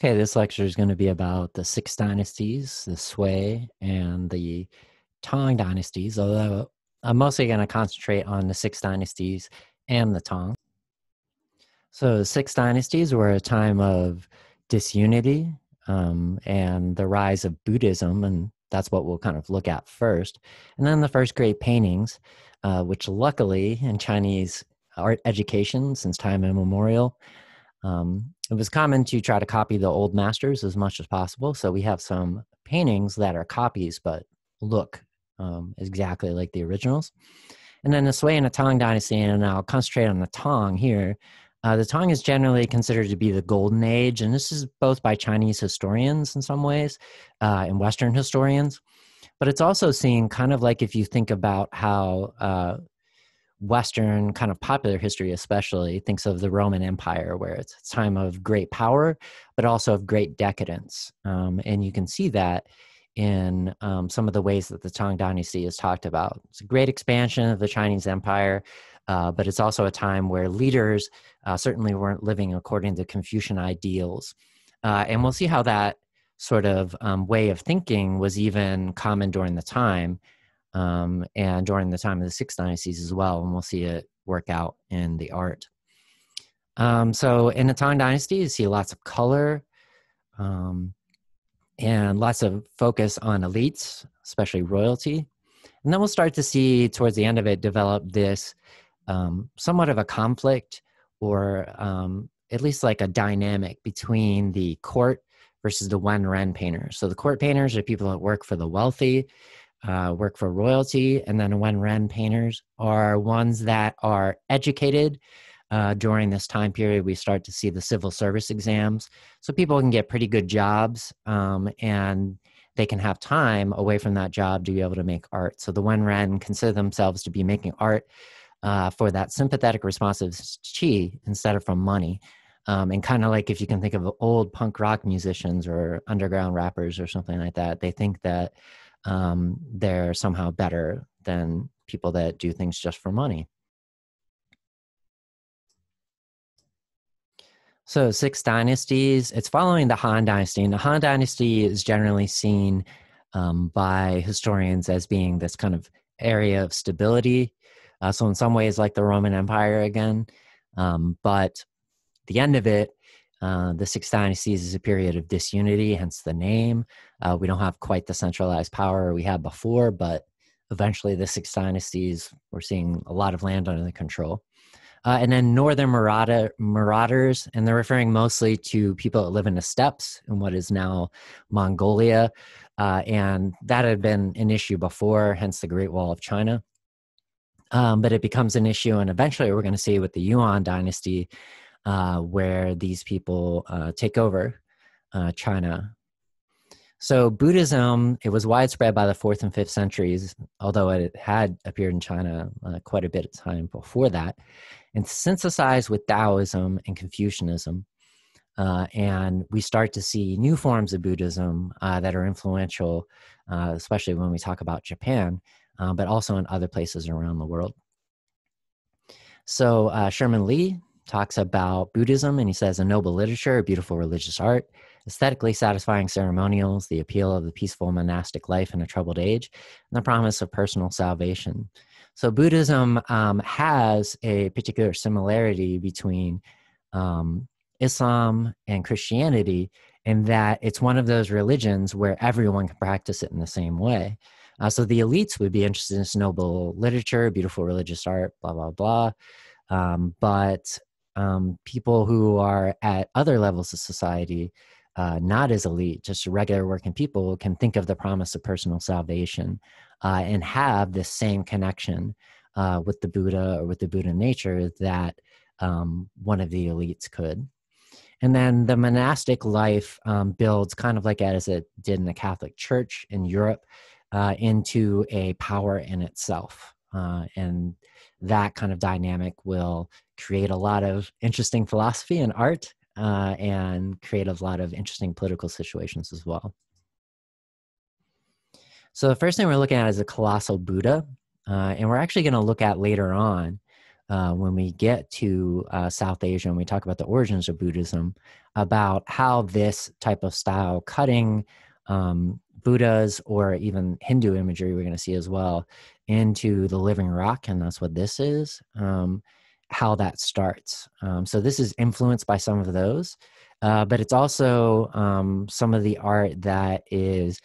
Okay, this lecture is going to be about the six dynasties, the Sui and the Tang dynasties, although I'm mostly going to concentrate on the six dynasties and the Tang. So the six dynasties were a time of disunity and the rise of Buddhism, and that's what we'll kind of look at first. And then the first great paintings, which luckily in Chinese art education since time immemorial, it was common to try to copy the old masters as much as possible. So we have some paintings that are copies, but look exactly like the originals. And then the Sui and the Tang dynasty, and I'll concentrate on the Tang here. The Tang is generally considered to be the golden age, and this is both by Chinese historians in some ways and Western historians. But it's also seen kind of like if you think about how Western kind of popular history especially thinks of the Roman Empire, where it's a time of great power, but also of great decadence. And you can see that in some of the ways that the Tang Dynasty is talked about. It's a great expansion of the Chinese Empire, but it's also a time where leaders certainly weren't living according to Confucian ideals. And we'll see how that sort of way of thinking was even common during the time. And during the time of the six dynasties as well, and we'll see it work out in the art. So in the Tang Dynasty, you see lots of color and lots of focus on elites, especially royalty. And then we'll start to see towards the end of it develop this somewhat of a conflict or at least like a dynamic between the court versus the Wen Ren painters. So the court painters are people that work for the wealthy, work for royalty, and then Wen Ren painters are ones that are educated. During this time period, we start to see the civil service exams. So people can get pretty good jobs and they can have time away from that job to be able to make art. So the Wen Ren consider themselves to be making art for that sympathetic responsive qi instead of from money. And kind of like if you can think of old punk rock musicians or underground rappers or something like that, they think that they're somehow better than people that do things just for money. So six dynasties, it's following the Han Dynasty. And the Han Dynasty is generally seen by historians as being this kind of area of stability. So in some ways like the Roman Empire again. But the end of it, the six dynasties is a period of disunity, hence the name. We don't have quite the centralized power we had before, but eventually the six dynasties, we're seeing a lot of land under the control. And then northern marauders, and they're referring mostly to people that live in the steppes in what is now Mongolia. And that had been an issue before, hence the Great Wall of China. But it becomes an issue, and eventually we're going to see with the Yuan dynasty, where these people take over China. So Buddhism, it was widespread by the 4th and 5th centuries, although it had appeared in China quite a bit of time before that, and synthesized with Taoism and Confucianism. And we start to see new forms of Buddhism that are influential, especially when we talk about Japan, but also in other places around the world. So Sherman Lee talks about Buddhism, and he says, a noble literature, a beautiful religious art, aesthetically satisfying ceremonials, the appeal of the peaceful monastic life in a troubled age, and the promise of personal salvation. So Buddhism has a particular similarity between Islam and Christianity in that it's one of those religions where everyone can practice it in the same way. So the elites would be interested in this noble literature, beautiful religious art, blah, blah, blah. But people who are at other levels of society, not as elite, just regular working people, can think of the promise of personal salvation and have this same connection with the Buddha or with the Buddha nature that one of the elites could. And then the monastic life builds kind of like as it did in the Catholic Church in Europe into a power in itself. And that kind of dynamic will create a lot of interesting philosophy and art and create a lot of interesting political situations as well. So the first thing we're looking at is a colossal Buddha. And we're actually going to look at later on when we get to South Asia and we talk about the origins of Buddhism, about how this type of style cutting Buddhas or even Hindu imagery we're going to see as well into the living rock, and that's what this is, how that starts. So this is influenced by some of those, but it's also some of the art that is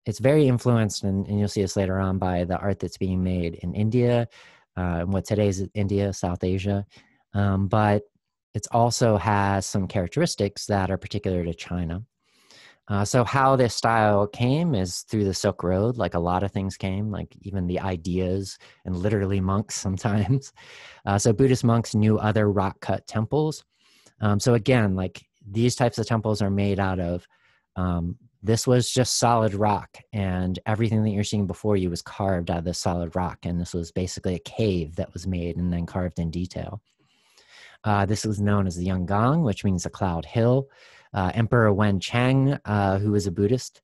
it's very influenced, and you'll see this later on, by the art that's being made in India, what today is India, South Asia, but it also has some characteristics that are particular to China. So how this style came is through the Silk Road, like a lot of things came, like even the ideas and literally monks sometimes. So Buddhist monks knew other rock-cut temples. So again, like these types of temples are made out of, this was just solid rock, and everything that you're seeing before you was carved out of this solid rock, and this was basically a cave that was made and then carved in detail. This was known as the Yanggang, which means the cloud hill. Emperor Wen Cheng, who was a Buddhist,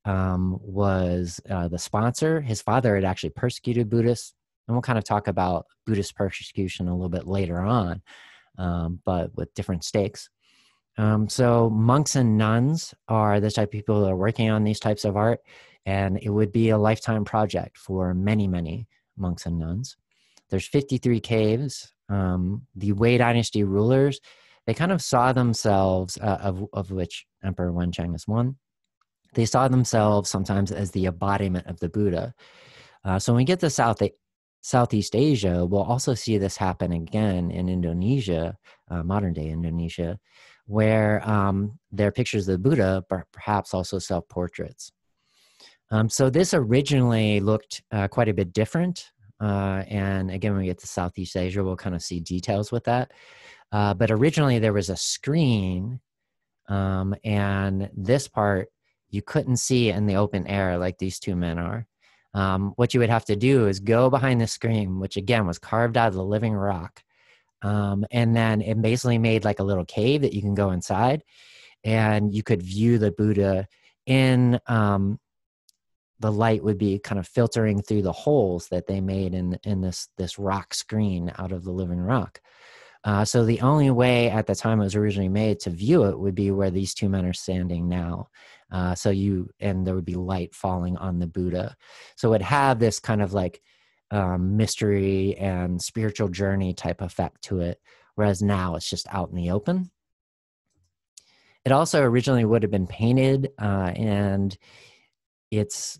was the sponsor. His father had actually persecuted Buddhists, and we'll kind of talk about Buddhist persecution a little bit later on, but with different stakes. So monks and nuns are the type of people that are working on these types of art, and it would be a lifetime project for many, many monks and nuns. There's 53 caves. The Wei Dynasty rulers, they kind of saw themselves, of which Emperor Wencheng is one, they saw themselves sometimes as the embodiment of the Buddha. So when we get to Southeast Asia, we'll also see this happen again in Indonesia, modern-day Indonesia, where there are pictures of the Buddha, but perhaps also self-portraits. So this originally looked quite a bit different. And again, when we get to Southeast Asia, we'll kind of see details with that. But originally there was a screen, and this part you couldn't see in the open air like these two men are. What you would have to do is go behind the screen, which again was carved out of the living rock. And then it basically made like a little cave that you can go inside, and you could view the Buddha in, the light would be kind of filtering through the holes that they made in this rock screen out of the living rock. So the only way at the time it was originally made to view it would be where these two men are standing now. And there would be light falling on the Buddha. So it would have this kind of like mystery and spiritual journey type effect to it, whereas now it's just out in the open. It also originally would have been painted, and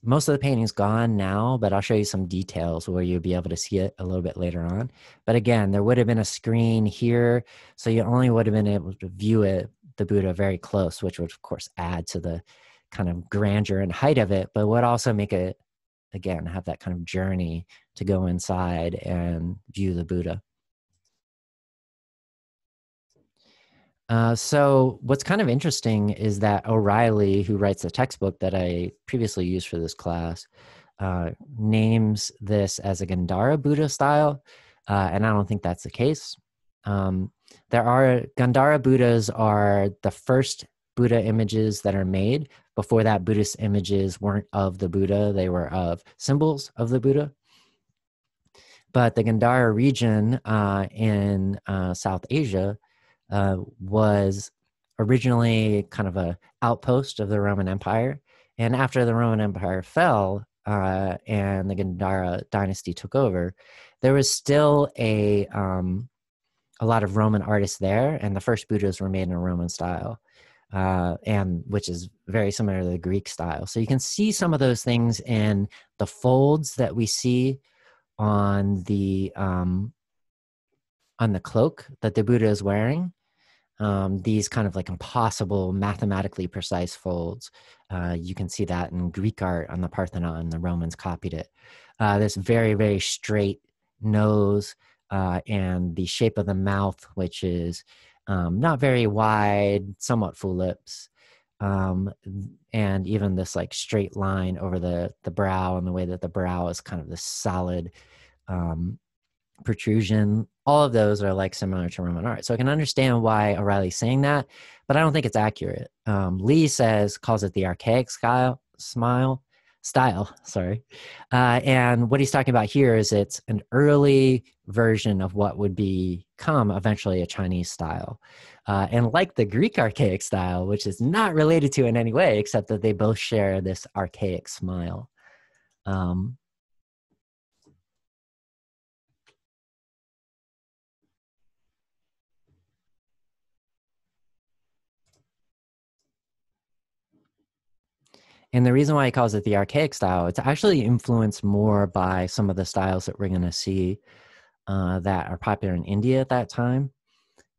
most of the painting's gone now, but I'll show you some details where you'll be able to see it a little bit later on. But again, there would have been a screen here, so you only would have been able to view it, the Buddha, very close, which would of course add to the kind of grandeur and height of it, but would also make it, again, have that kind of journey to go inside and view the Buddha. So what's kind of interesting is that O'Reilly, who writes the textbook that I previously used for this class, names this as a Gandhara Buddha style, and I don't think that's the case. Gandhara Buddhas are the first Buddha images that are made. Before that, Buddhist images weren't of the Buddha, they were of symbols of the Buddha. But the Gandhara region in South Asia was originally kind of an outpost of the Roman Empire. And after the Roman Empire fell and the Gandhara dynasty took over, there was still a lot of Roman artists there, and the first Buddhas were made in a Roman style, and which is very similar to the Greek style. So you can see some of those things in the folds that we see on the cloak that the Buddha is wearing. These kind of like impossible, mathematically precise folds. You can see that in Greek art on the Parthenon. The Romans copied it. This very, very straight nose and the shape of the mouth, which is not very wide, somewhat full lips. And even this like straight line over the brow, and the way that the brow is kind of this solid protrusion. All of those are like similar to Roman art. So I can understand why O'Reilly's saying that, but I don't think it's accurate. Lee calls it the archaic style. And what he's talking about here is it's an early version of what would become eventually a Chinese style. And like the Greek archaic style, which is not related to in any way, except that they both share this archaic smile. And the reason why he calls it the archaic style, it's actually influenced more by some of the styles that we're going to see that are popular in India at that time,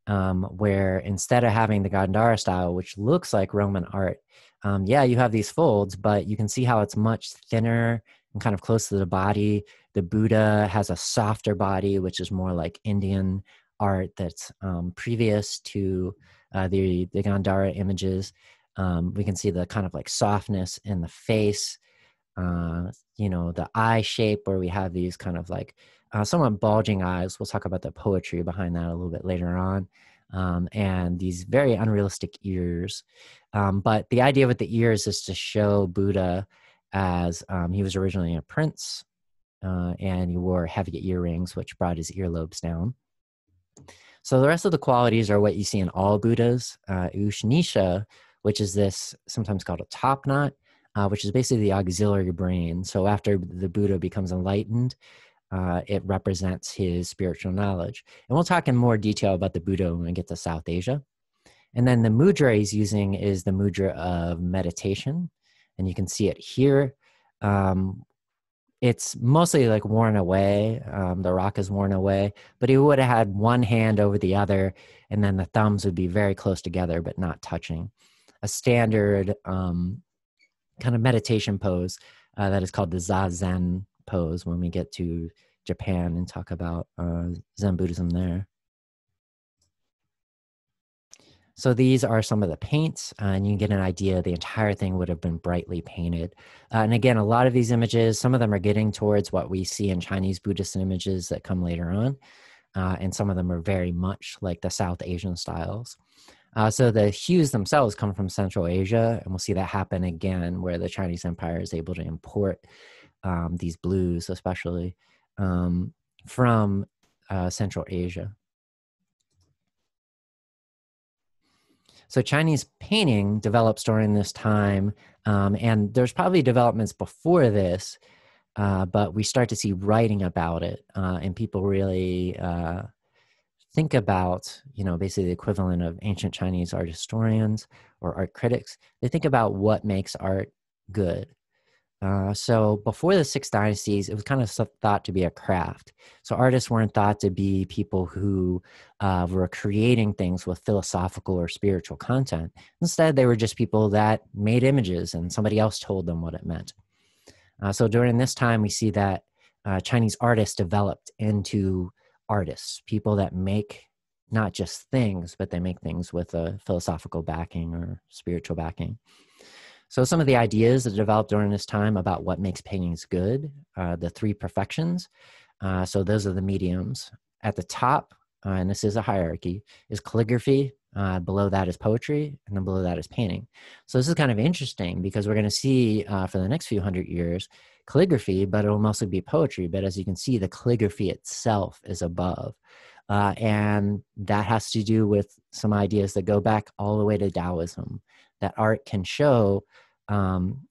where instead of having the gandara style, which looks like Roman art, you have these folds, but you can see how it's much thinner and kind of close to the body. The Buddha has a softer body, which is more like Indian art that's previous to the gandara images. We can see the kind of like softness in the face, the eye shape where we have these kind of like somewhat bulging eyes. We'll talk about the poetry behind that a little bit later on. And these very unrealistic ears. But the idea with the ears is to show Buddha as he was originally a prince, and he wore heavy earrings, which brought his earlobes down. So the rest of the qualities are what you see in all Buddhas. Ushnisha, which is this sometimes called a top knot, which is basically the auxiliary brain. So after the Buddha becomes enlightened, it represents his spiritual knowledge. And we'll talk in more detail about the Buddha when we get to South Asia. And then the mudra he's using is the mudra of meditation. And you can see it here. It's mostly like worn away. The rock is worn away, but he would have had one hand over the other, and then the thumbs would be very close together, but not touching. A standard kind of meditation pose that is called the Zazen pose when we get to Japan and talk about Zen Buddhism there. So these are some of the paints, and you can get an idea the entire thing would have been brightly painted. And again, a lot of these images, some of them are getting towards what we see in Chinese Buddhist images that come later on, and some of them are very much like the South Asian styles. So the hues themselves come from Central Asia, and we'll see that happen again where the Chinese Empire is able to import these blues, especially from Central Asia. So Chinese painting develops during this time, and there's probably developments before this, but we start to see writing about it, and people really think about, basically the equivalent of ancient Chinese art historians or art critics. They think about what makes art good. So before the Six Dynasties, it was kind of thought to be a craft. So artists weren't thought to be people who were creating things with philosophical or spiritual content. Instead, they were just people that made images and somebody else told them what it meant. So during this time, we see that Chinese artists developed into artists, people that make not just things, but they make things with a philosophical backing or spiritual backing. So some of the ideas that developed during this time about what makes paintings good, the three perfections. So those are the mediums. At the top, and this is a hierarchy, is calligraphy. Below that is poetry, and then below that is painting. So this is kind of interesting because we're going to see for the next few hundred years calligraphy, but it will mostly be poetry. But as you can see, the calligraphy itself is above. And that has to do with some ideas that go back all the way to Taoism, that art can show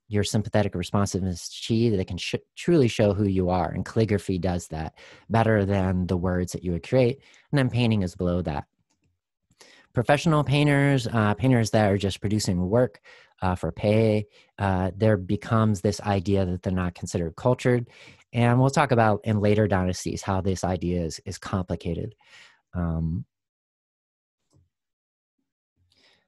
your sympathetic responsiveness to Qi, that it can truly show who you are. And calligraphy does that better than the words that you would create. And then painting is below that. Professional painters, painters that are just producing work for pay, there becomes this idea that they're not considered cultured. And we'll talk about in later dynasties how this idea is complicated.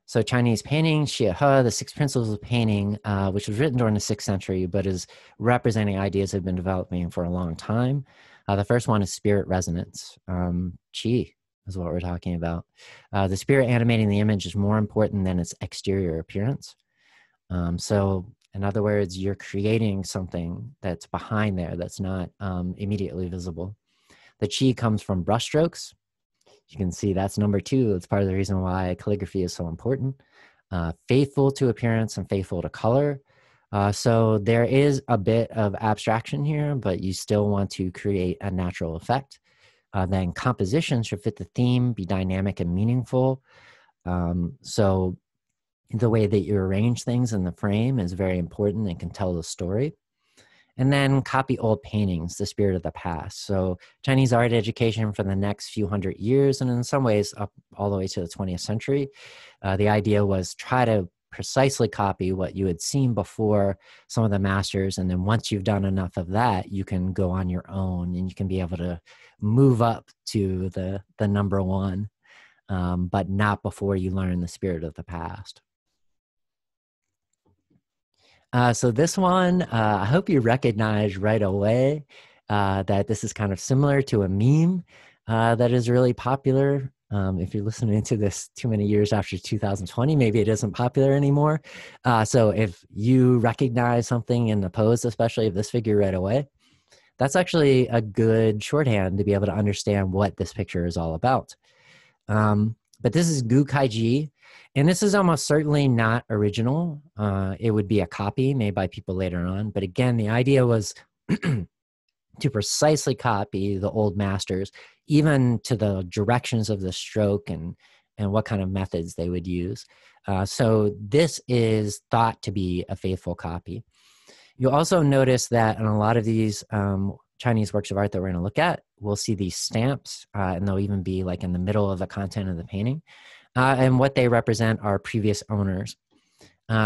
So Chinese painting, Xie He, the Six Principles of Painting, which was written during the 6th century, but is representing ideas that have been developing for a long time. The first one is spirit resonance. Qi is what we're talking about. The spirit animating the image is more important than its exterior appearance. So in other words, you're creating something that's behind there that's not immediately visible. The Qi comes from brushstrokes. You can see that's number 2. It's part of the reason why calligraphy is so important. Faithful to appearance and faithful to color. So there is a bit of abstraction here, but you still want to create a natural effect. Then composition should fit the theme, be dynamic and meaningful. So the way that you arrange things in the frame is very important and can tell the story. And then copy old paintings, the spirit of the past. So Chinese art education for the next few hundred years, and in some ways up all the way to the 20th century, the idea was try to precisely copy what you had seen before some of the masters. And then once you've done enough of that, you can go on your own and you can be able to move up to the number one, but not before you learn the spirit of the past. So this one, I hope you recognize right away that this is kind of similar to a meme that is really popular. If you're listening to this too many years after 2020, maybe it isn't popular anymore. So if you recognize something in the pose, especially of this figure right away, that's actually a good shorthand to be able to understand what this picture is all about. But this is Gu Kaiji, and this is almost certainly not original. It would be a copy made by people later on. But again, the idea was to precisely copy the old masters, even to the directions of the stroke and what kind of methods they would use. So this is thought to be a faithful copy. You'll also notice that in a lot of these Chinese works of art that we're going to look at, we'll see these stamps, and they'll even be like in the middle of the content of the painting. And what they represent are previous owners.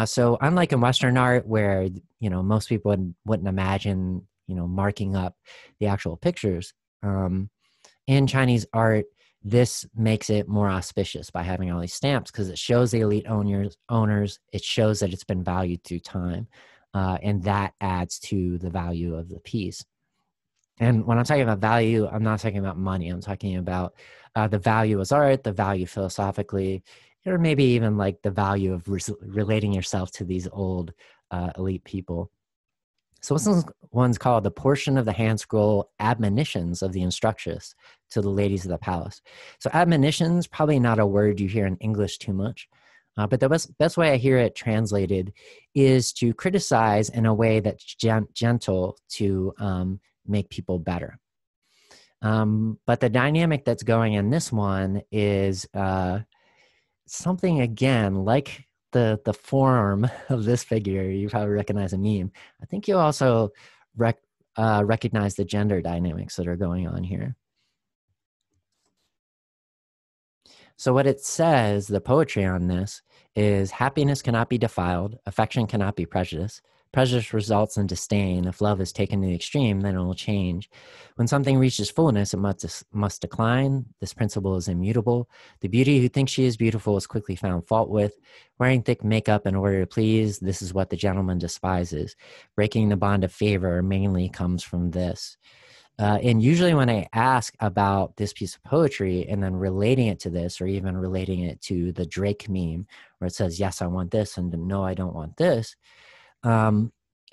So unlike in Western art, where most people wouldn't imagine marking up the actual pictures, in Chinese art, this makes it more auspicious by having all these stamps because it shows the elite owners. It shows that it's been valued through time, and that adds to the value of the piece. And when I'm talking about value, I'm not talking about money. I'm talking about the value as art, the value philosophically, or maybe even like the value of relating yourself to these old elite people. So this one's called the portion of the hand scroll admonitions of the instructress to the ladies of the palace. So admonitions, probably not a word you hear in English too much, but the best way I hear it translated is to criticize in a way that's gentle to make people better. But the dynamic that's going in this one is something, again, like the form of this figure. You probably recognize a meme. I think you'll also recognize the gender dynamics that are going on here. So what it says, the poetry on this, is happiness cannot be defiled, affection cannot be prejudiced. Prejudice results in disdain. If love is taken to the extreme, then it will change. When something reaches fullness, it must decline. This principle is immutable. The beauty who thinks she is beautiful is quickly found fault with. Wearing thick makeup in order to please, this is what the gentleman despises. Breaking the bond of favor mainly comes from this. And usually when I ask about this piece of poetry and then relating it to this, or even relating it to the Drake meme, where it says, yes, I want this, and no, I don't want this,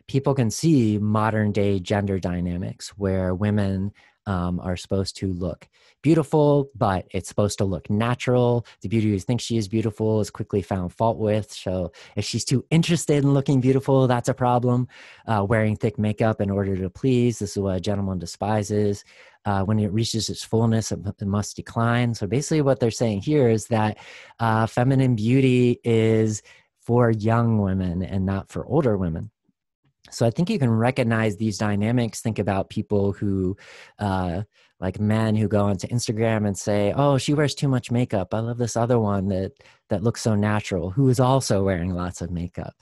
people can see modern day gender dynamics where women are supposed to look beautiful, but it's supposed to look natural. The beauty who thinks she is beautiful is quickly found fault with. So if she's too interested in looking beautiful, that's a problem. Wearing thick makeup in order to please, this is what a gentleman despises. When it reaches its fullness, it must decline. So basically what they're saying here is that feminine beauty is for young women and not for older women. So I think you can recognize these dynamics. Think about people who, like men who go onto Instagram and say, oh, she wears too much makeup. I love this other one that looks so natural, who is also wearing lots of makeup.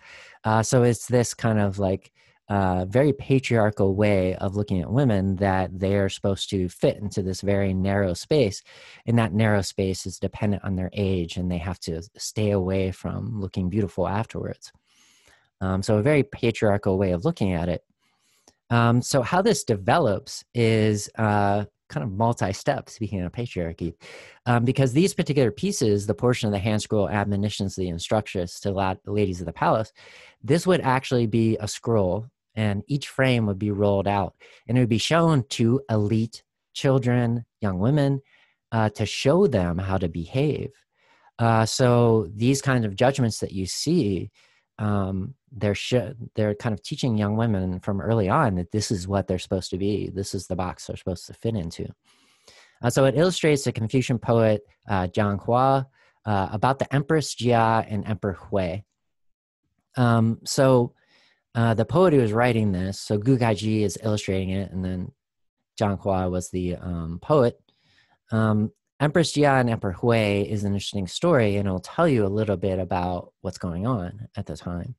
So it's this kind of like very patriarchal way of looking at women, that they are supposed to fit into this very narrow space. And that narrow space is dependent on their age, and they have to stay away from looking beautiful afterwards. So a very patriarchal way of looking at it. So how this develops is kind of multi-step, speaking of patriarchy, because these particular pieces, the portion of the hand scroll admonitions, the instructress to the ladies of the palace, this would actually be a scroll, and each frame would be rolled out, and it would be shown to elite children, young women, to show them how to behave. So these kinds of judgments that you see, they're kind of teaching young women from early on that this is what they're supposed to be. This is the box they're supposed to fit into. So it illustrates the Confucian poet Jiang Hua about the Empress Jia and Emperor Hui. The poet who was writing this, so Gu Gaiji is illustrating it, and then Jiang Hua was the poet. Empress Jia and Emperor Hui is an interesting story, and it'll tell you a little bit about what's going on at the time.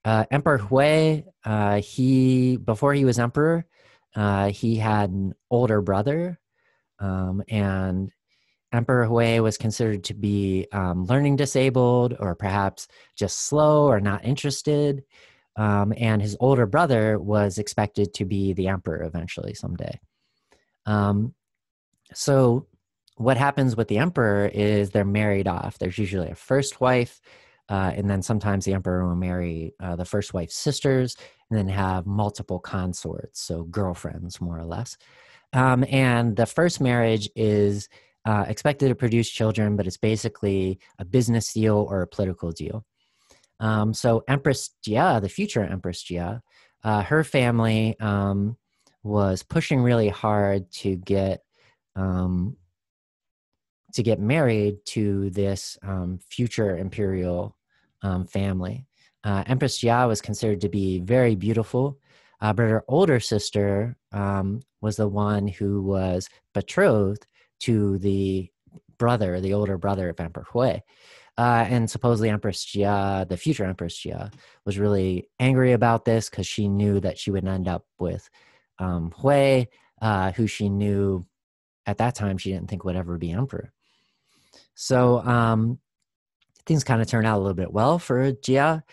Emperor Hui, before he was emperor, he had an older brother, and Emperor Hui was considered to be learning disabled, or perhaps just slow or not interested. And his older brother was expected to be the emperor eventually someday. So what happens with the emperor is they're married off. There's usually a first wife, and then sometimes the emperor will marry the first wife's sisters and then have multiple consorts, so girlfriends more or less. And the first marriage is expected to produce children, but it's basically a business deal or a political deal. So Empress Jia, the future Empress Jia, her family was pushing really hard to get married to this future imperial family. Empress Jia was considered to be very beautiful, but her older sister was the one who was betrothed to the older brother of Emperor Hui. And supposedly Empress Jia, the future Empress Jia, was really angry about this because she knew that she would end up with Hui, who she knew at that time she didn't think would ever be emperor. So things kind of turned out a little bit well for Jia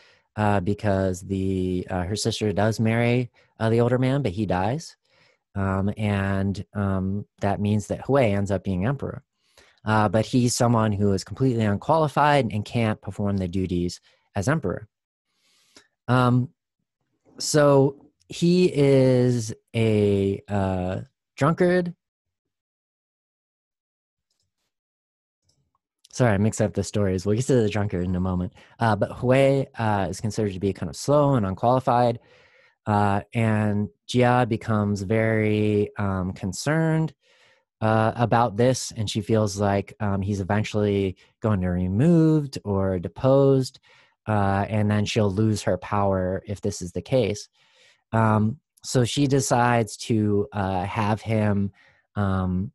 because her sister does marry the older man, but he dies. And that means that Hui ends up being emperor. But he's someone who is completely unqualified and can't perform the duties as emperor. So he is a drunkard. Sorry, I mixed up the stories. We'll get to the drunkard in a moment. But Hui is considered to be kind of slow and unqualified. And Jia becomes very concerned about this, and she feels like he's eventually going to be removed or deposed, and then she'll lose her power if this is the case. So she decides to have him,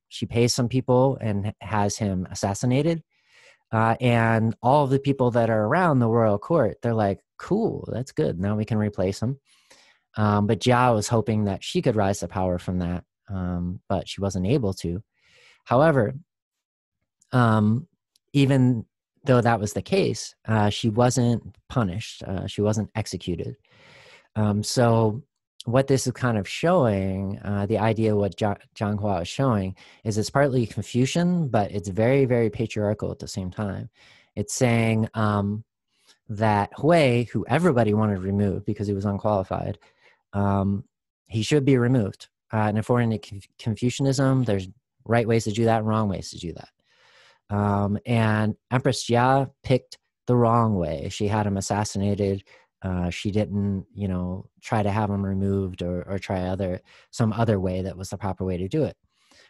she pays some people and has him assassinated. And all of the people that are around the royal court, they're like, cool, that's good. Now we can replace him. But Jia was hoping that she could rise to power from that, but she wasn't able to. However, even though that was the case, she wasn't punished. She wasn't executed. So what this is kind of showing, the idea what Jiang Hua is showing, is it's partly Confucian, but it's very, very patriarchal at the same time. It's saying that Hui, who everybody wanted to remove because he was unqualified, he should be removed. And according to Confucianism, there's right ways to do that and wrong ways to do that. And Empress Jia picked the wrong way. She had him assassinated. She didn't, try to have him removed or try some other way that was the proper way to do it.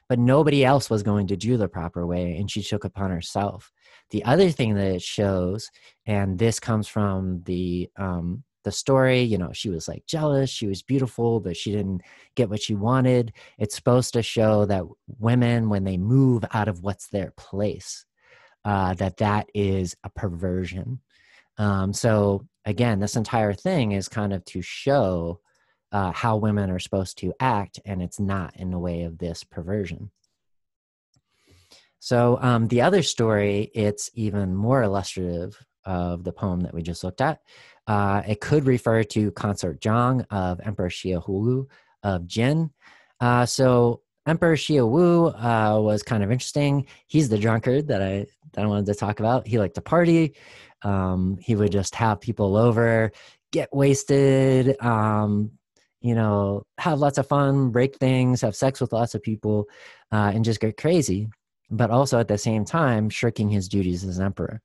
But nobody else was going to do the proper way, and she took upon herself. The other thing that it shows, and this comes from the story, she was like jealous, she was beautiful, but she didn't get what she wanted. It's supposed to show that women, when they move out of what's their place, that is a perversion. So again, this entire thing is kind of to show how women are supposed to act, and it's not in the way of this perversion. So the other story, it's even more illustrative of the poem that we just looked at. It could refer to Consort Zhang of Emperor Xie Wu of Jin. So Emperor Xie Wu was kind of interesting. He's the drunkard that I wanted to talk about. He liked to party. He would just have people over, get wasted, have lots of fun, break things, have sex with lots of people, and just get crazy. But also at the same time, shirking his duties as emperor.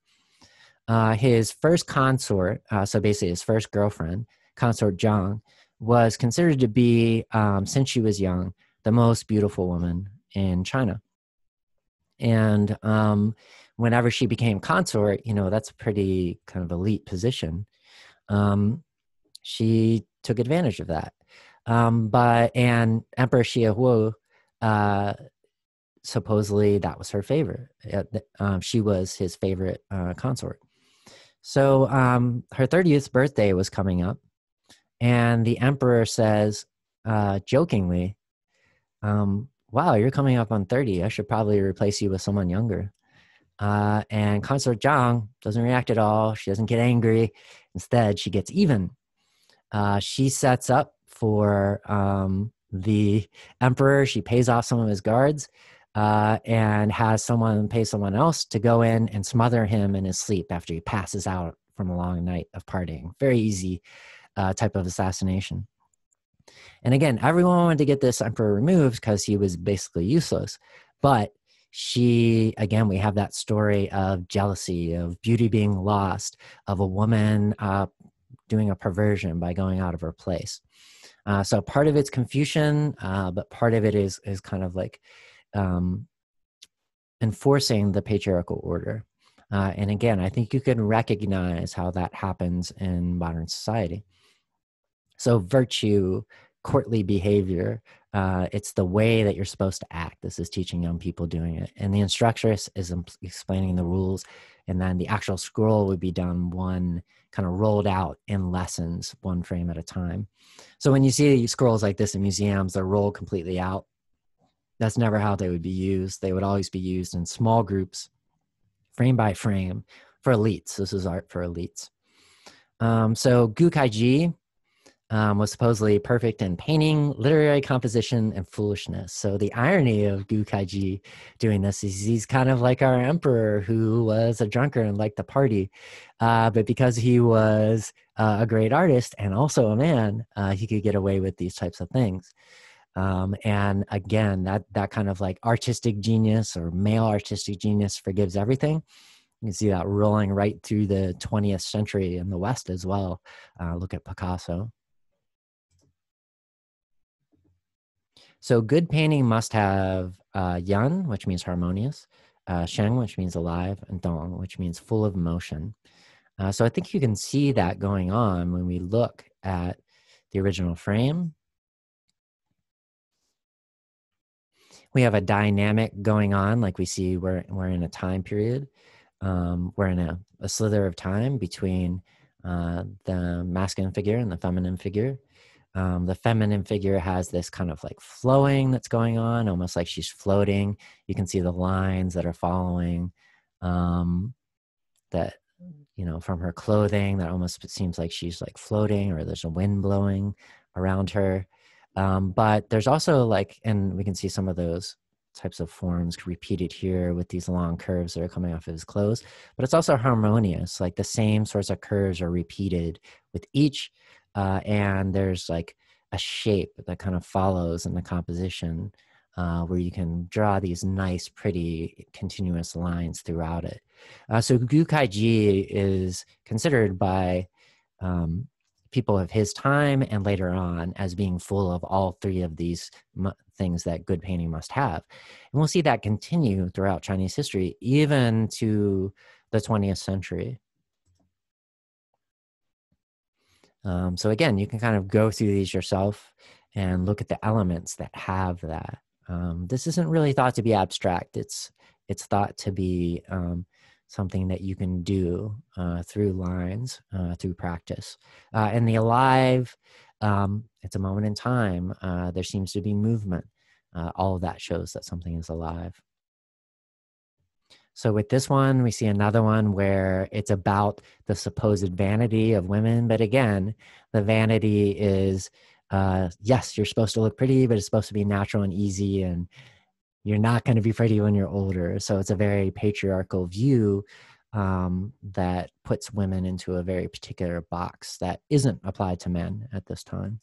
His first consort, so basically his first girlfriend, Consort Zhang, was considered to be, since she was young, the most beautiful woman in China. And whenever she became consort, that's a pretty kind of elite position. She took advantage of that. And Emperor Xiaohu, supposedly that was her favorite. She was his favorite consort. So her 30th birthday was coming up, and the emperor says, jokingly, wow, you're coming up on 30. I should probably replace you with someone younger. And Consort Zhang doesn't react at all. She doesn't get angry. Instead, she gets even. She sets up for the emperor. She pays off some of his guards and has someone pay someone else to go in and smother him in his sleep after he passes out from a long night of partying. Very easy type of assassination. And again, everyone wanted to get this emperor removed because he was basically useless. But again, we have that story of jealousy, of beauty being lost, of a woman doing a perversion by going out of her place. So part of it's Confucian, but part of it is kind of like enforcing the patriarchal order. And again, I think you can recognize how that happens in modern society. So virtue, courtly behavior, it's the way that you're supposed to act. This is teaching young people doing it. And the instructress is explaining the rules. And then the actual scroll would be done one kind of rolled out in lessons, one frame at a time. So when you see scrolls like this in museums, they're rolled completely out. That's never how they would be used. They would always be used in small groups, frame by frame, for elites. This is art for elites. So Gu Kaiji was supposedly perfect in painting, literary composition, and foolishness. So the irony of Gu Kaiji doing this is he's kind of like our emperor who was a drunkard and liked the party. But because he was a great artist and also a man, he could get away with these types of things. And again, that kind of like artistic genius or male artistic genius forgives everything. You can see that rolling right through the 20th century in the West as well. Look at Picasso. So good painting must have yan, which means harmonious, sheng, which means alive, and dong, which means full of motion. So I think you can see that going on when we look at the original frame. We have a dynamic going on, like we see we're in a time period. We're in a slither of time between the masculine figure and the feminine figure. The feminine figure has this kind of like flowing that's going on, almost like she's floating. You can see the lines that are following that, from her clothing, that almost seems like she's like floating, or there's a wind blowing around her. But there's also and we can see some of those types of forms repeated here with these long curves that are coming off of his clothes, but it's also harmonious. Like the same sorts of curves are repeated with each, and there's like a shape that kind of follows in the composition, where you can draw these nice, pretty, continuous lines throughout it. So Gu Kaiji is considered by people of his time and later on as being full of all three of these things that good painting must have. And we'll see that continue throughout Chinese history, even to the 20th century. So again, you can kind of go through these yourself and look at the elements that have that. This isn't really thought to be abstract. It's thought to be something that you can do through lines, through practice. And the alive, it's a moment in time. There seems to be movement. All of that shows that something is alive. So with this one, we see another one where it's about the supposed vanity of women. But again, the vanity is, yes, you're supposed to look pretty, but it's supposed to be natural and easy. And you're not going to be pretty when you're older. So it's a very patriarchal view that puts women into a very particular box that isn't applied to men at this time.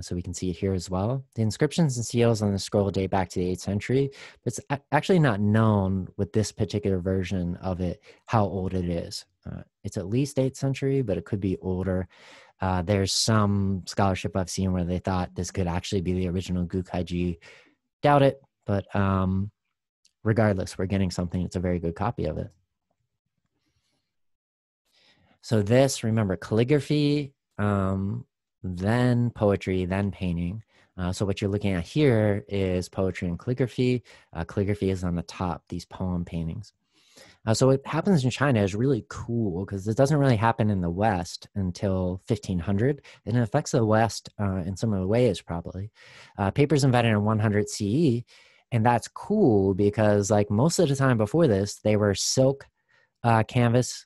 So we can see it here as well. The inscriptions and seals on the scroll date back to the 8th century, but it's actually not known with this particular version of it how old it is. It's at least 8th century, but it could be older. There's some scholarship I've seen where they thought this could actually be the original Gukaiji. Doubt it, but regardless, we're getting something that's a very good copy of it. So this, remember, calligraphy, then poetry, then painting. So what you're looking at here is poetry and calligraphy. Calligraphy is on the top, these poem paintings. So what happens in China is really cool because it doesn't really happen in the West until 1500, and it affects the West in similar ways, probably. Paper's invented in 100 CE, and that's cool because like most of the time before this, they were silk, canvas,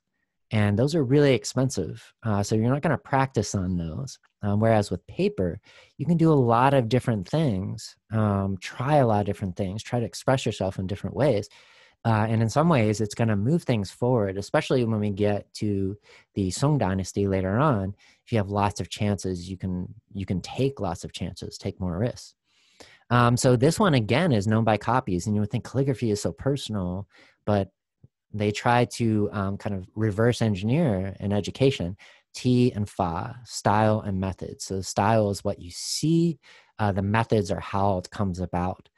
and those are really expensive. So you're not going to practice on those. Whereas with paper, you can do a lot of different things, try a lot of different things, try to express yourself in different ways. And in some ways, it's going to move things forward, especially when we get to the Song Dynasty later on. If you have lots of chances, you can take lots of chances, take more risks. So this one, again, is known by copies. And you would think calligraphy is so personal, but they try to kind of reverse engineer in education, T and Fa, style and method. So style is what you see. The methods are how it comes about.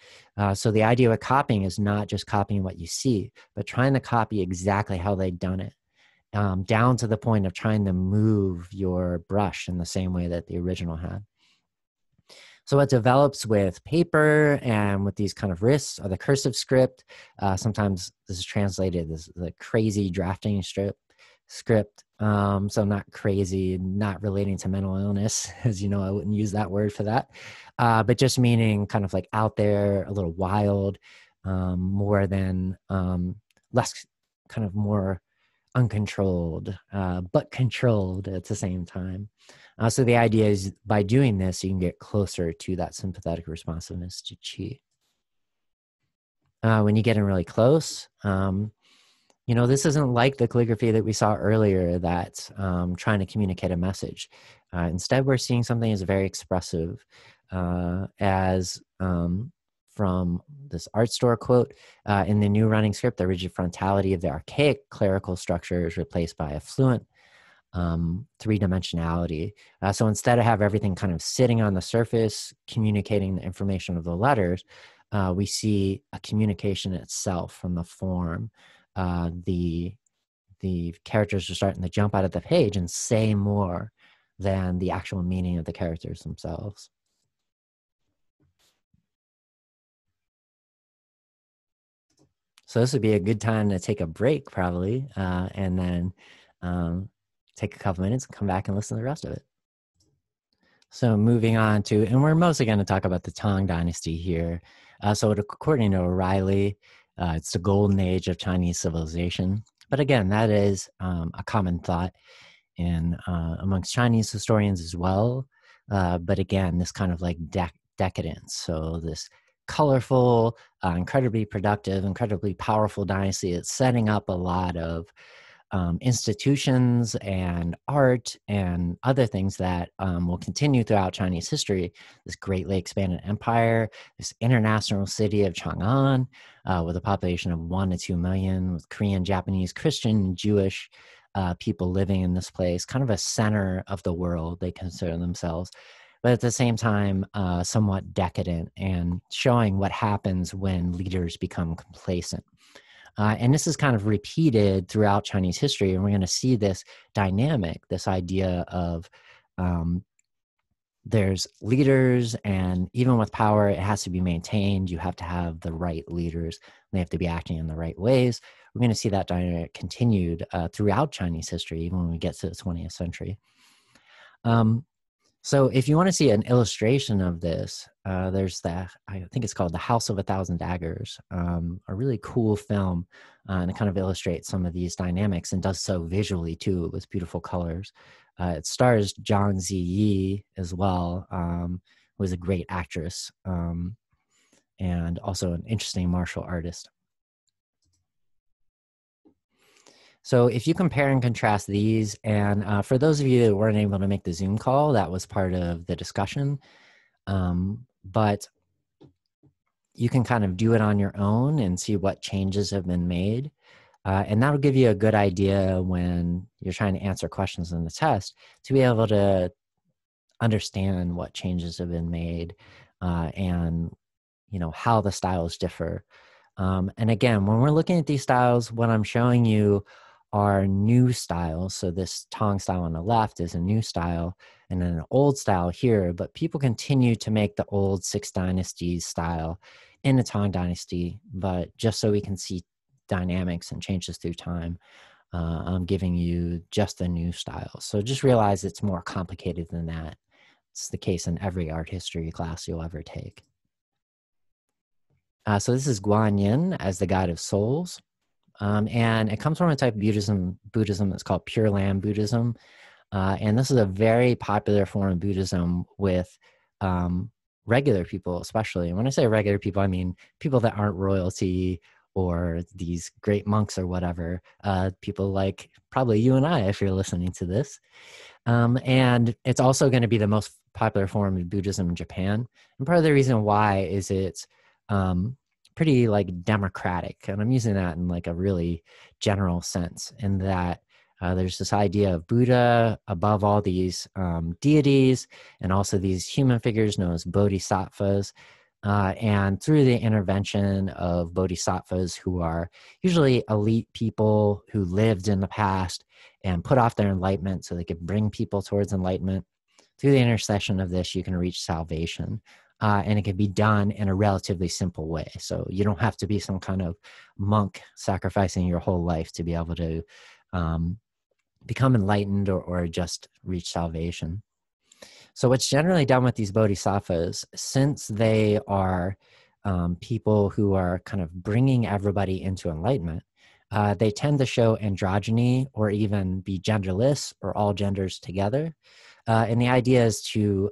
So the idea of copying is not just copying what you see, but trying to copy exactly how they've done it, down to the point of trying to move your brush in the same way that the original had. So it develops with paper and with these kind of risks are the cursive script. Sometimes this is translated as the crazy drafting script. So not crazy, not relating to mental illness, as you know, I wouldn't use that word for that. But just meaning kind of like out there, a little wild, more than less, kind of more uncontrolled, but controlled at the same time. So the idea is by doing this, you can get closer to that sympathetic responsiveness to qi. When you get in really close, this isn't like the calligraphy that we saw earlier that's trying to communicate a message. Instead, we're seeing something that's very expressive, as from this art store quote, in the new running script, the rigid frontality of the archaic clerical structure is replaced by a fluent three-dimensionality. So instead of have everything kind of sitting on the surface, communicating the information of the letters, we see a communication itself from the form. The characters are starting to jump out of the page and say more than the actual meaning of the characters themselves. So this would be a good time to take a break, probably, and then take a couple minutes and come back and listen to the rest of it. So moving on to, and we're mostly going to talk about the Tang Dynasty here. So according to O'Reilly, it's the golden age of Chinese civilization. But again, that is a common thought in amongst Chinese historians as well. But again, this kind of like decadence. So this colorful, incredibly productive, incredibly powerful dynasty that's setting up a lot of institutions and art and other things that will continue throughout Chinese history. This greatly expanded empire, this international city of Chang'an, with a population of 1 to 2 million, with Korean, Japanese, Christian, Jewish people living in this place, kind of a center of the world, they consider themselves. But at the same time, somewhat decadent and showing what happens when leaders become complacent. And this is kind of repeated throughout Chinese history. And we're going to see this dynamic, this idea of there's leaders, and even with power, it has to be maintained. You have to have the right leaders. They have to be acting in the right ways. We're going to see that dynamic continued throughout Chinese history, even when we get to the 20th century. So if you want to see an illustration of this, there's that, I think it's called The House of a Thousand Daggers, a really cool film, and it kind of illustrates some of these dynamics and does so visually too with beautiful colors. It stars Zhang Ziyi as well, who is a great actress and also an interesting martial artist. So if you compare and contrast these, and for those of you that weren't able to make the Zoom call, that was part of the discussion, but you can kind of do it on your own and see what changes have been made. And that'll give you a good idea when you're trying to answer questions in the test to be able to understand what changes have been made and how the styles differ. And again, when we're looking at these styles, what I'm showing you are new styles. So this Tang style on the left is a new style and then an old style here, but people continue to make the old Six Dynasties style in the Tang Dynasty, but just so we can see dynamics and changes through time, I'm giving you just the new style. So just realize it's more complicated than that. It's the case in every art history class you'll ever take. So this is Guanyin as the guide of souls. And it comes from a type of Buddhism that's called Pure Land Buddhism. And this is a very popular form of Buddhism with regular people, especially. And when I say regular people, I mean people that aren't royalty or these great monks or whatever. People like probably you and I, if you're listening to this. And it's also going to be the most popular form of Buddhism in Japan. And part of the reason why is it's pretty like democratic. And I'm using that in like a really general sense in that there's this idea of Buddha above all these deities and also these human figures known as bodhisattvas. And through the intervention of bodhisattvas, who are usually elite people who lived in the past and put off their enlightenment so they could bring people towards enlightenment, through the intercession of this, you can reach salvation. And it can be done in a relatively simple way. So you don't have to be some kind of monk sacrificing your whole life to be able to become enlightened or just reach salvation. So what's generally done with these bodhisattvas, since they are people who are kind of bringing everybody into enlightenment, they tend to show androgyny or even be genderless or all genders together. And the idea is to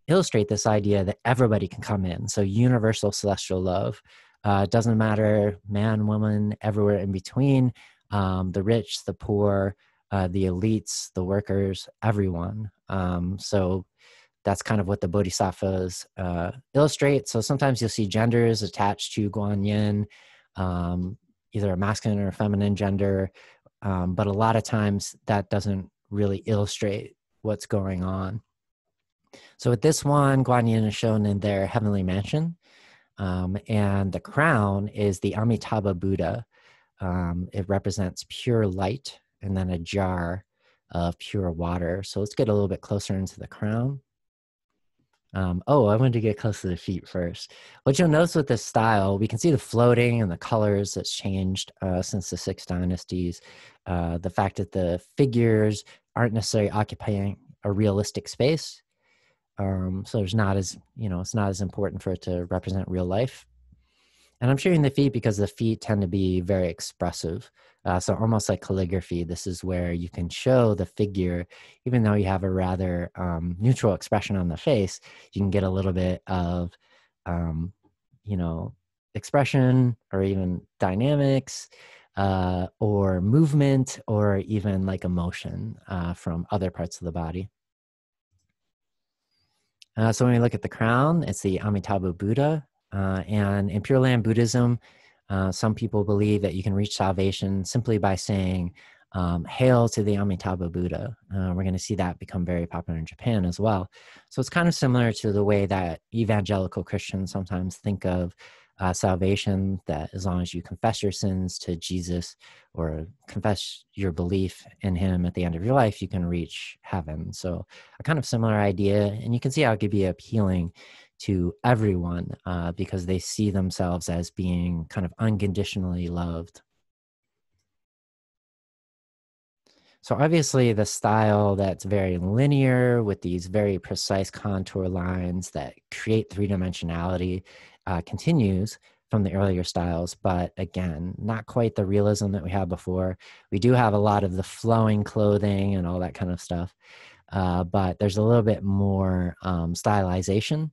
illustrate this idea that everybody can come in. So universal celestial love. Doesn't matter, man, woman, everywhere in between, the rich, the poor, the elites, the workers, everyone. So that's kind of what the bodhisattvas illustrate. So sometimes you'll see genders attached to Guanyin, either a masculine or a feminine gender. But a lot of times that doesn't really illustrate what's going on. So with this one, Guanyin is shown in their heavenly mansion. And the crown is the Amitabha Buddha. It represents pure light and then a jar of pure water. So let's get a little bit closer into the crown. I wanted to get close to the feet first. What you'll notice with this style, we can see the floating and the colors that's changed since the Six Dynasties. The fact that the figures aren't necessarily occupying a realistic space. So there's not as, it's not as important for it to represent real life. And I'm showing the feet because the feet tend to be very expressive. So almost like calligraphy, this is where you can show the figure, even though you have a rather neutral expression on the face, you can get a little bit of, expression or even dynamics or movement or even like emotion from other parts of the body. So when we look at the crown, it's the Amitabha Buddha. And in Pure Land Buddhism, some people believe that you can reach salvation simply by saying, hail to the Amitabha Buddha. We're going to see that become very popular in Japan as well. So it's kind of similar to the way that evangelical Christians sometimes think of salvation, that as long as you confess your sins to Jesus or confess your belief in him at the end of your life, you can reach heaven. So a kind of similar idea. And you can see how it could be appealing to everyone because they see themselves as being kind of unconditionally loved. So obviously the style that's very linear with these very precise contour lines that create three-dimensionality continues from the earlier styles, but again, not quite the realism that we had before. We do have a lot of the flowing clothing and all that kind of stuff, but there's a little bit more stylization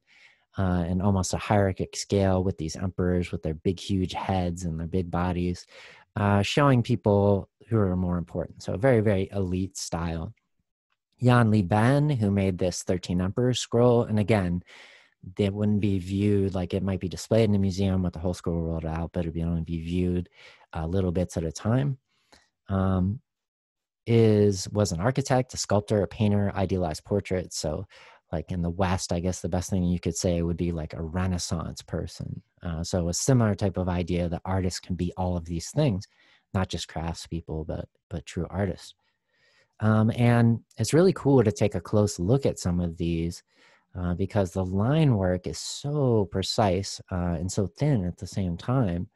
and almost a hierarchic scale with these emperors with their big, huge heads and their big bodies, showing people who are more important. So a very, very elite style. Yan Li Ben, who made this 13 Emperors scroll, and again, they wouldn't be viewed like it might be displayed in a museum with the whole scroll rolled out, but it'd be only be viewed little bits at a time. Was an architect, a sculptor, a painter, idealized portraits. So like in the West, I guess the best thing you could say would be like a Renaissance person. So a similar type of idea that artists can be all of these things, not just craftspeople, but true artists. And it's really cool to take a close look at some of these because the line work is so precise and so thin at the same time.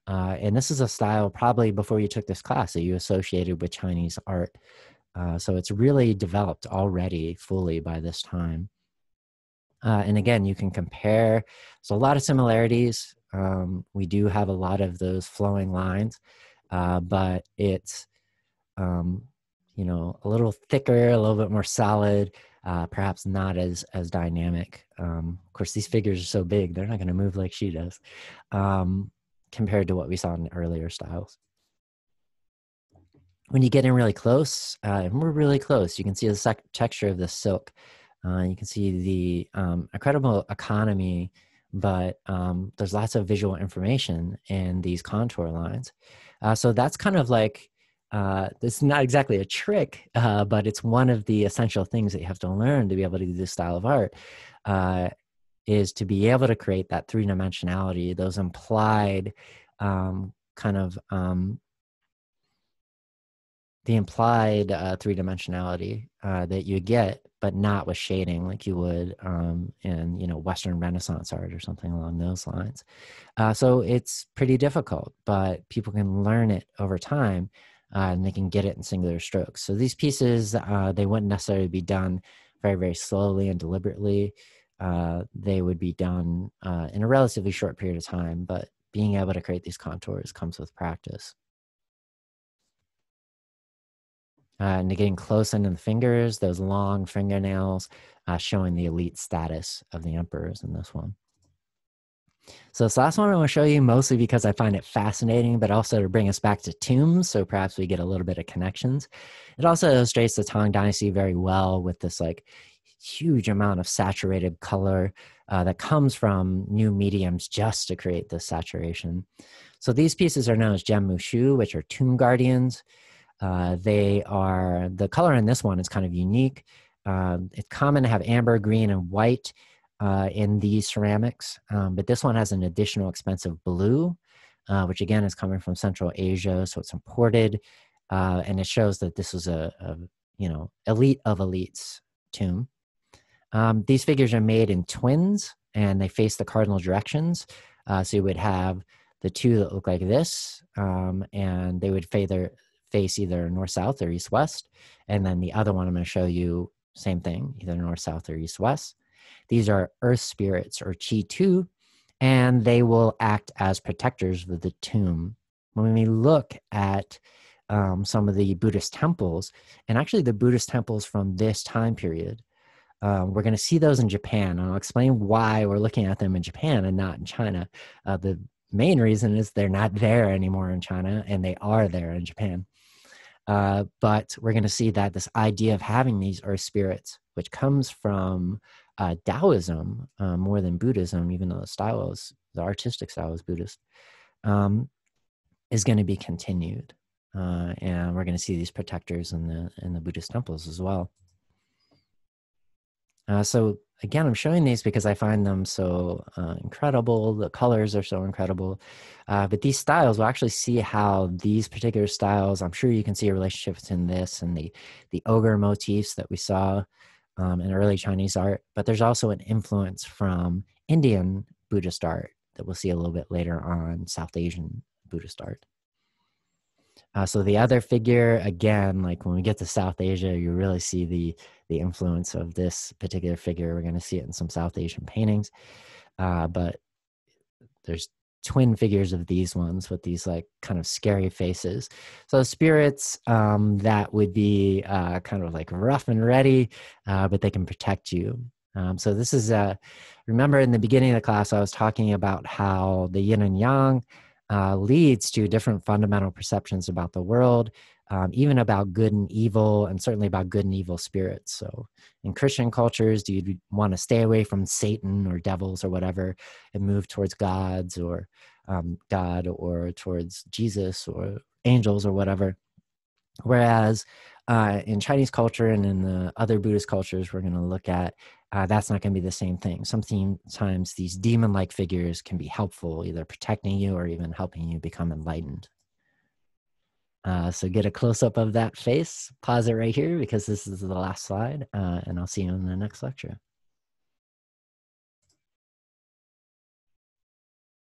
And this is a style probably before you took this class that you associated with Chinese art. So it's really developed already fully by this time. And again, you can compare. So a lot of similarities. We do have a lot of those flowing lines, but it's, a little thicker, a little bit more solid, perhaps not as dynamic. Of course, these figures are so big, they're not going to move like she does, compared to what we saw in the earlier styles. When you get in really close, and we're really close, you can see the texture of the silk. You can see the incredible economy, but there's lots of visual information in these contour lines. So that's kind of like, this is not exactly a trick, but it's one of the essential things that you have to learn to be able to do this style of art, is to be able to create that three-dimensionality, those implied the implied three-dimensionality that you get, but not with shading like you would in Western Renaissance art or something along those lines. So it's pretty difficult, but people can learn it over time and they can get it in singular strokes. So these pieces, they wouldn't necessarily be done very, very slowly and deliberately. They would be done in a relatively short period of time, but being able to create these contours comes with practice. And getting close into the fingers, those long fingernails, showing the elite status of the emperors in this one. So this last one I want to show you mostly because I find it fascinating, but also to bring us back to tombs, so perhaps we get a little bit of connections. It also illustrates the Tang Dynasty very well with this like huge amount of saturated color that comes from new mediums just to create this saturation. So these pieces are known as gem mushu, which are tomb guardians. The color in this one is kind of unique. It's common to have amber, green, and white in these ceramics, but this one has an additional expensive blue, which again is coming from Central Asia, so it's imported, and it shows that this was a elite of elites tomb. These figures are made in twins, and they face the cardinal directions. So you would have the two that look like this, and they would face either north-south or east-west. And then the other one I'm going to show you, same thing, either north-south or east-west. These are earth spirits or Qi Tu, and they will act as protectors of the tomb. When we look at some of the Buddhist temples, and actually the Buddhist temples from this time period, we're going to see those in Japan. And I'll explain why we're looking at them in Japan and not in China. The main reason is they're not there anymore in China, and they are there in Japan. But we're going to see that this idea of having these earth spirits, which comes from Taoism more than Buddhism, even though the artistic style is Buddhist, is going to be continued. And we're going to see these protectors in the Buddhist temples as well. So again, I'm showing these because I find them so incredible. The colors are so incredible. But these styles, we'll actually see how these particular styles, I'm sure you can see a relationship between this and the ogre motifs that we saw in early Chinese art. But there's also an influence from Indian Buddhist art that we'll see a little bit later on, South Asian Buddhist art. So the other figure, again, like when we get to South Asia, you really see the influence of this particular figure. We're going to see it in some South Asian paintings. But there's twin figures of these ones with these like kind of scary faces. So spirits that would be kind of like rough and ready, but they can protect you. So this is, remember in the beginning of the class, I was talking about how the yin and yang leads to different fundamental perceptions about the world, even about good and evil, and certainly about good and evil spirits. So in Christian cultures, do you want to stay away from Satan or devils or whatever and move towards gods or God or towards Jesus or angels or whatever? Whereas in Chinese culture and in the other Buddhist cultures we're going to look at, that's not going to be the same thing. Sometimes these demon-like figures can be helpful, either protecting you or even helping you become enlightened. So get a close-up of that face. Pause it right here because this is the last slide, and I'll see you in the next lecture.